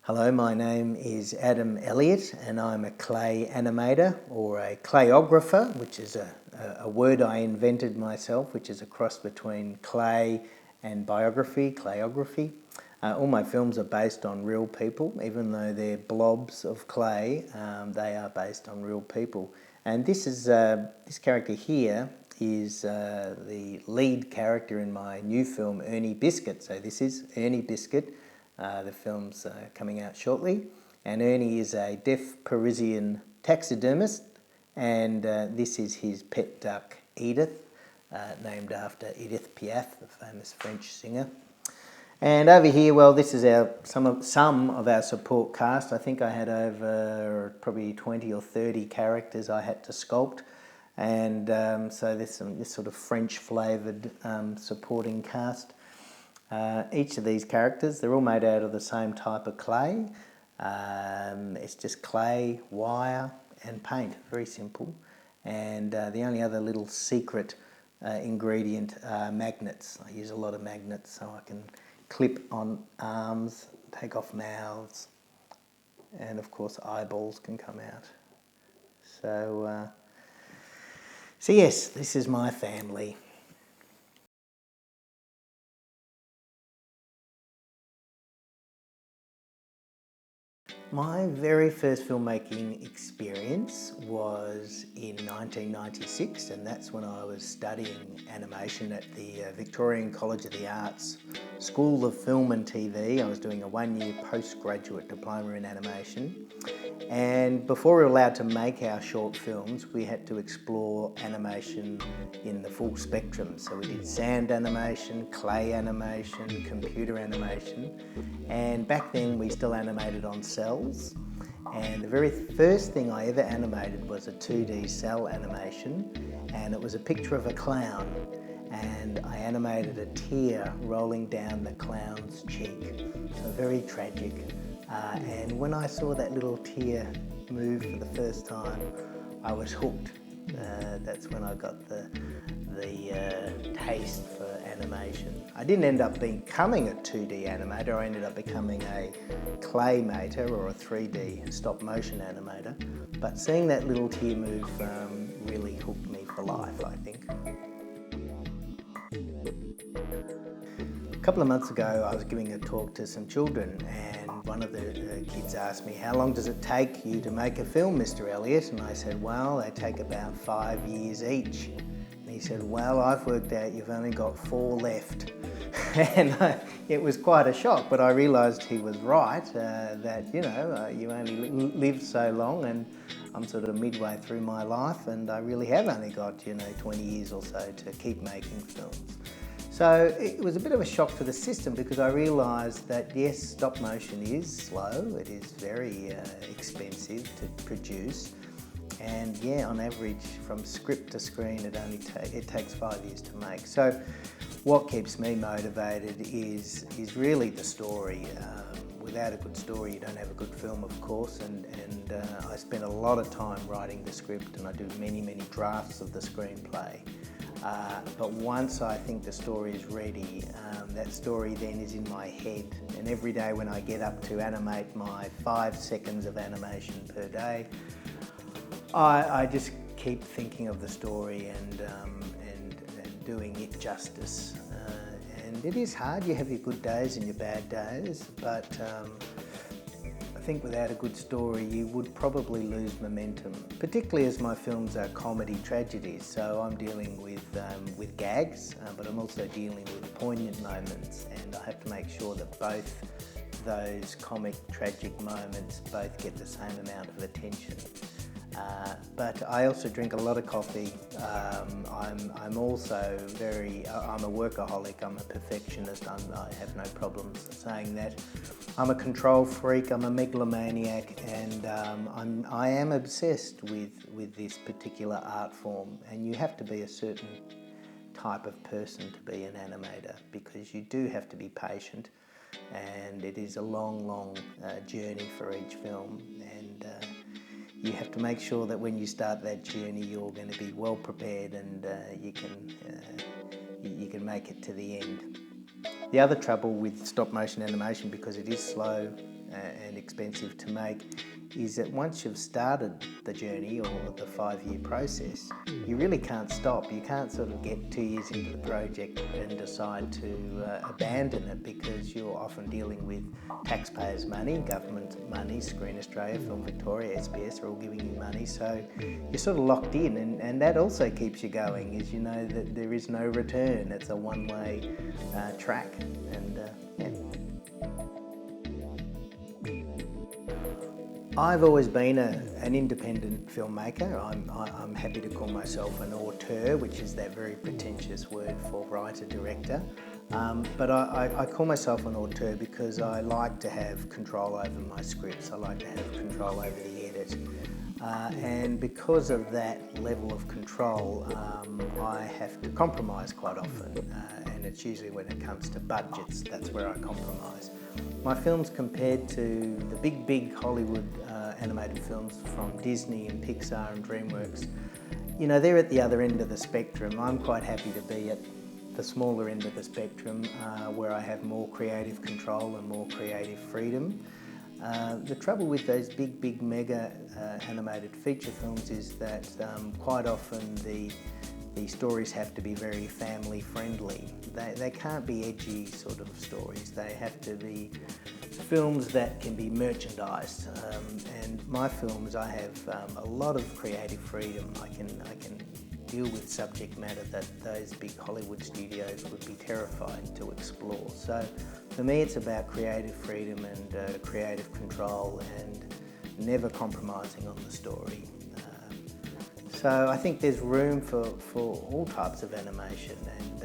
Hello, my name is Adam Elliot and I'm a clay animator or a clayographer, which is a word I invented myself, which is a cross between clay and biography, clayography. All my films are based on real people, even though they're blobs of clay, they are based on real people. And this character here is the lead character in my new film, Ernie Biscuit. So this is Ernie Biscuit. The film's coming out shortly, and Ernie is a deaf Parisian taxidermist, and this is his pet duck Edith, named after Edith Piaf, the famous French singer. And over here, well, this is some of our support cast. I think I had over probably 20 or 30 characters I had to sculpt, and so there's this sort of French flavoured supporting cast. Each of these characters, they're all made out of the same type of clay. It's just clay, wire and paint, very simple. And the only other little secret ingredient are magnets. I use a lot of magnets so I can clip on arms, take off mouths, and of course eyeballs can come out. So yes, this is my family. My very first filmmaking experience was in 1996, and that's when I was studying animation at the Victorian College of the Arts School of Film and TV. I was doing a one-year postgraduate diploma in animation, and before we were allowed to make our short films, we had to explore animation in the full spectrum. So we did sand animation, clay animation, computer animation, and back then we still animated on cells. And the very first thing I ever animated was a 2D cell animation, and it was a picture of a clown, and I animated a tear rolling down the clown's cheek, so very tragic. And when I saw that little tear move for the first time, I was hooked. That's when I got the taste for animation. I didn't end up becoming a 2D animator, I ended up becoming a claymator or a 3D stop motion animator, but seeing that little tear move really hooked me for life, I think. A couple of months ago I was giving a talk to some children, and one of the kids asked me, "How long does it take you to make a film, Mr. Elliot?" And I said, "Well, they take about 5 years each." And he said, "Well, I've worked out you've only got 4 left." And it was quite a shock, but I realised he was right, that you only live so long, and I'm sort of midway through my life, and I really have only got 20 years or so to keep making films. So it was a bit of a shock to the system, because I realised that yes, stop motion is slow, it is very expensive to produce, and yeah, on average from script to screen it takes 5 years to make. So what keeps me motivated is really the story. Without a good story you don't have a good film, of course, and I spend a lot of time writing the script, and I do many drafts of the screenplay. But once I think the story is ready, that story then is in my head, and every day when I get up to animate my 5 seconds of animation per day, I just keep thinking of the story and doing it justice. And it is hard, you have your good days and your bad days, but I think without a good story you would probably lose momentum, particularly as my films are comedy tragedies. So I'm dealing with gags, but I'm also dealing with poignant moments, and I have to make sure that both those comic tragic moments both get the same amount of attention. But I also drink a lot of coffee. I'm also I'm a workaholic, I'm a perfectionist, I have no problems saying that. I'm a control freak, I'm a megalomaniac, and I am obsessed with this particular art form, and you have to be a certain type of person to be an animator, because you do have to be patient, and it is a long journey for each film, and you have to make sure that when you start that journey you're going to be well prepared, and you can make it to the end. The other trouble with stop motion animation, because it is slow, and expensive to make is that once you've started the journey or the 5-year process, you really can't stop. You can't sort of get 2 years into the project and decide to abandon it, because you're often dealing with taxpayers' money, government money, Screen Australia, Film Victoria, SBS are all giving you money, so you're sort of locked in, and that also keeps you going, is you know that there is no return. It's a one-way track, and yeah. I've always been an independent filmmaker. I'm happy to call myself an auteur, which is that very pretentious word for writer-director. But I call myself an auteur because I like to have control over my scripts. I like to have control over the edit. And because of that level of control, I have to compromise quite often. And it's usually when it comes to budgets, that's where I compromise. My films, compared to the big Hollywood animated films from Disney and Pixar and DreamWorks, you know, they're at the other end of the spectrum. I'm quite happy to be at the smaller end of the spectrum, where I have more creative control and more creative freedom. The trouble with those big mega animated feature films is that quite often the stories have to be very family friendly. They can't be edgy sort of stories. They have to be films that can be merchandised. And my films, I have a lot of creative freedom. I can deal with subject matter that those big Hollywood studios would be terrified to explore. So for me, it's about creative freedom and creative control, and never compromising on the story. So I think there's room for all types of animation, and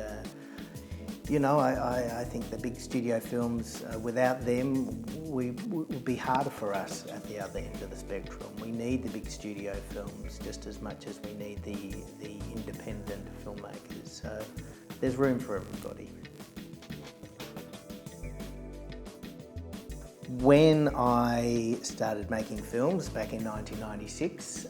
you know, I think the big studio films, without them, would be harder for us at the other end of the spectrum. We need the big studio films just as much as we need the independent filmmakers. So there's room for everybody. When I started making films back in 1996,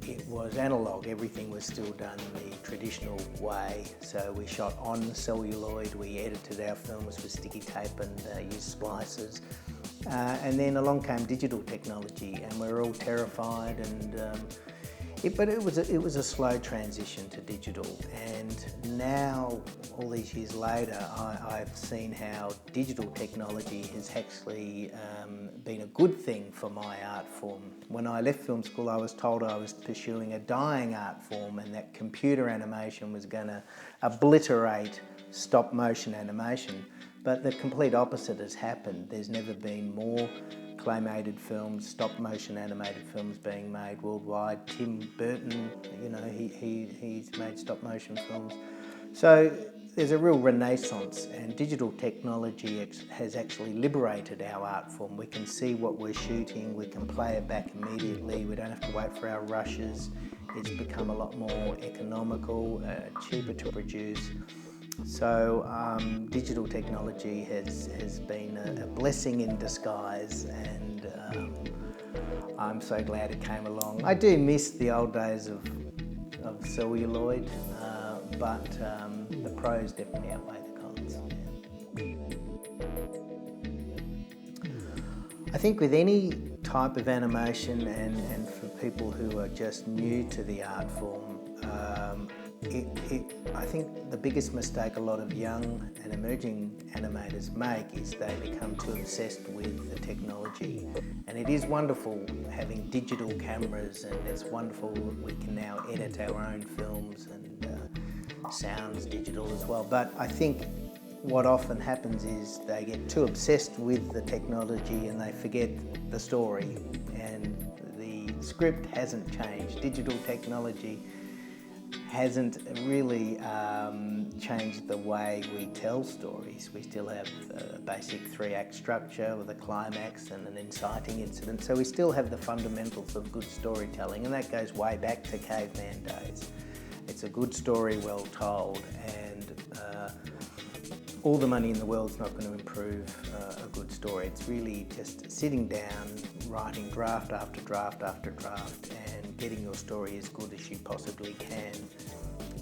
it was analogue. Everything was still done the traditional way. So we shot on celluloid, we edited our films with sticky tape and used splicers. And then along came digital technology, and we were all terrified, but it was a slow transition to digital. And now, all these years later, I've seen how digital technology has actually been a good thing for my art form. When I left film school, I was told I was pursuing a dying art form, and that computer animation was going to obliterate stop motion animation. But the complete opposite has happened. There's never been more claymated films, stop motion animated films being made worldwide. Tim Burton, you know, he's made stop motion films. So there's a real renaissance, and digital technology has actually liberated our art form. We can see what we're shooting, we can play it back immediately, we don't have to wait for our rushes. It's become a lot more economical, cheaper to produce. So digital technology has been a blessing in disguise, and I'm so glad it came along. I do miss the old days of celluloid, but the pros definitely outweigh the cons. I think with any type of animation, and for people who are just new to the art form, I think the biggest mistake a lot of young and emerging animators make is they become too obsessed with the technology. And it is wonderful having digital cameras, and it's wonderful that we can now edit our own films, and sounds digital as well. But I think what often happens is they get too obsessed with the technology and they forget the story, and the script hasn't changed. Digital technology hasn't really changed the way we tell stories. We still have a basic 3-act structure with a climax and an inciting incident, so we still have the fundamentals of good storytelling, and that goes way back to caveman days. It's a good story well told, and all the money in the world's not going to improve a good story. It's really just sitting down, writing draft after draft after draft, and getting your story as good as you possibly can,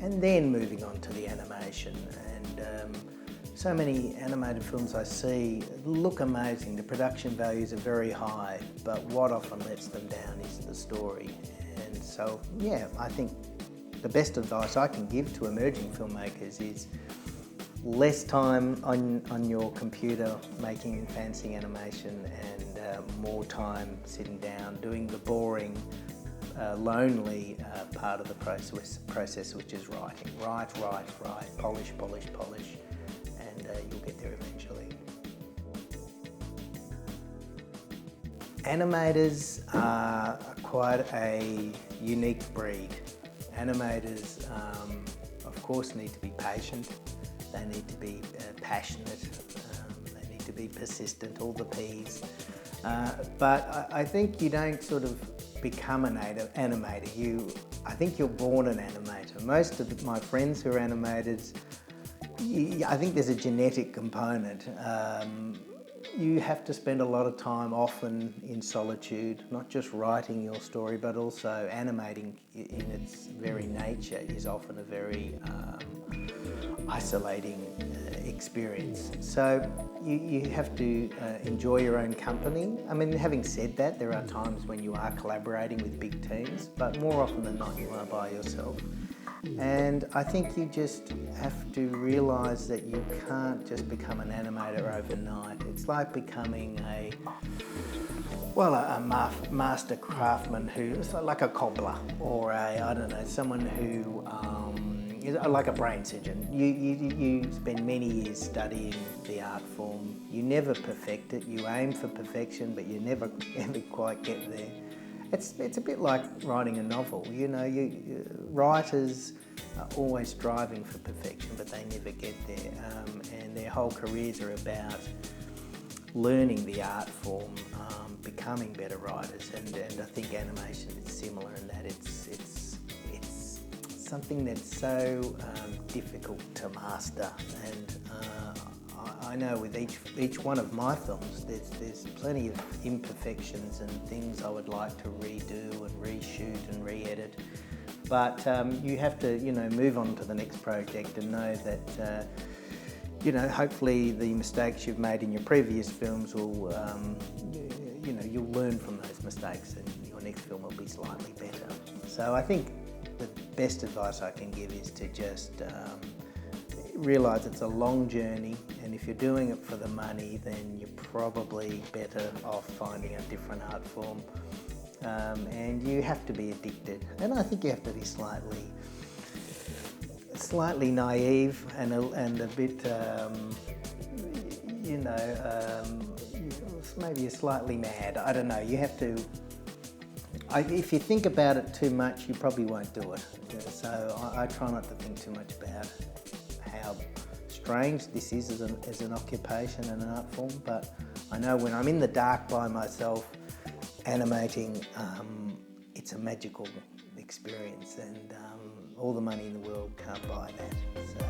and then moving on to the animation. And So many animated films I see look amazing, the production values are very high, but what often lets them down is the story. And so, yeah, I think the best advice I can give to emerging filmmakers is less time on your computer making fancy animation and more time sitting down doing the boring, lonely part of the process, which is writing. Write, polish, and you'll get there eventually. Animators are quite a unique breed. Animators, of course, need to be patient. They need to be passionate. They need to be persistent, all the P's. But I think you don't sort of become an animator. I think you're born an animator. Most of my friends who are animators, I think there's a genetic component. You have to spend a lot of time often in solitude, not just writing your story, but also animating in its very nature is often a very isolating experience. So you have to enjoy your own company. I mean, having said that, there are times when you are collaborating with big teams, but more often than not you are by yourself. And I think you just have to realise that you can't just become an animator overnight. It's like becoming a master craftsman who's like a cobbler, or someone who is like a brain surgeon. You spend many years studying the art form. You never perfect it. You aim for perfection, but you never ever quite get there. It's a bit like writing a novel. Writers are always striving for perfection, but they never get there. And their whole careers are about learning the art form, becoming better writers. And I think animation is similar in that it's something that's so difficult to master. And I know with each one of my films, there's plenty of imperfections and things I would like to redo and reshoot and re-edit. But you have to, move on to the next project and know that, hopefully the mistakes you've made in your previous films will, you'll learn from those mistakes and your next film will be slightly better. So I think the best advice I can give is to just realise it's a long journey, and if you're doing it for the money, then you're probably better off finding a different art form. And you have to be addicted, and I think you have to be slightly naive and a bit, maybe slightly mad. I don't know. You have to. If you think about it too much, you probably won't do it. So I try not to think too much about how strange this is as an occupation and an art form, but I know when I'm in the dark by myself animating, it's a magical experience, and all the money in the world can't buy that. So